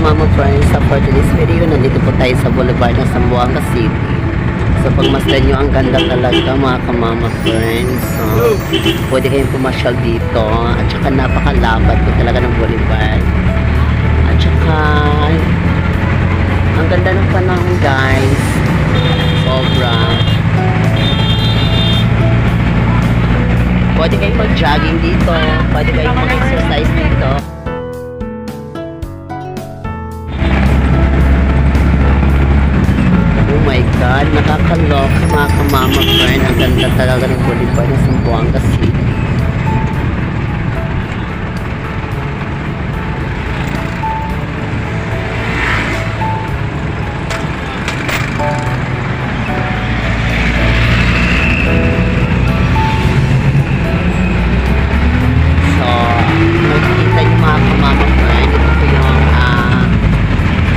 Mama Friends, sa for today's video, nandito po tayo sa Boulevard ng Zamboanga City. So pagmasdan nyo, ang ganda talaga mga ka-Mama Friends. So, pwede kayong pumasyal dito. At saka napakalapad po talaga ng Boulevard. At saka, ang ganda ng panahon guys. Sobra. Pwede kayong mag-jogging dito. Pwede kayong mag-exercise dito. Oh my God, nakakaloka mga ka-Mama Friend. Ang ganda talaga ng Boulevard ng Zamboanga City. So, makikita niyo mga ka-Mama Friend, ito po yung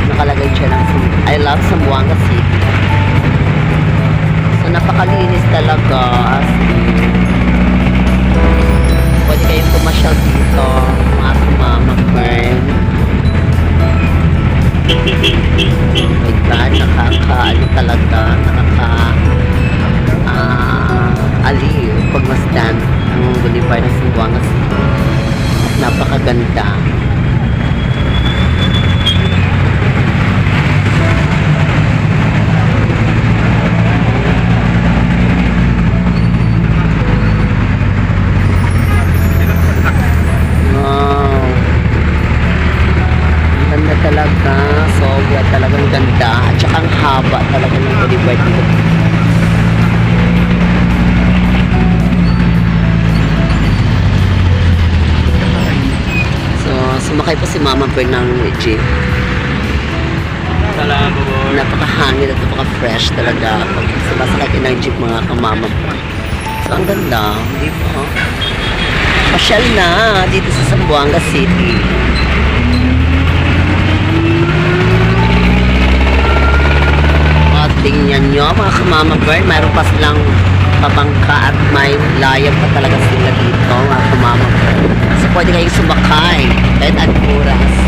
nakalagay siya ng I love Zamboanga City. So, napakalinis talaga. Pwede kayong pumasyal dito, mga ka-Mama Friend. Oh my God, nakaka-ano talaga, aliw pagmasdan ang Boulevard ng Zamboanga City. Napakaganda. Talaga, sobra talagang ganda at saka ang haba talaga ng Boulevard dito. So, sumakay po si Mama Friend ng jeep. Napakahangin at napaka-fresh talaga pag sumasakay ng jeep mga ka-Mama Friend. So, ang ganda, di ba? Pasyal na dito sa Zamboanga City. Tingnan nyo mga ka-Mama Friend, mayroon pa silang pabangka at may layag pa talaga sila dito mga ka-Mama Friend. So pwede kayong sumakay kahit anong oras.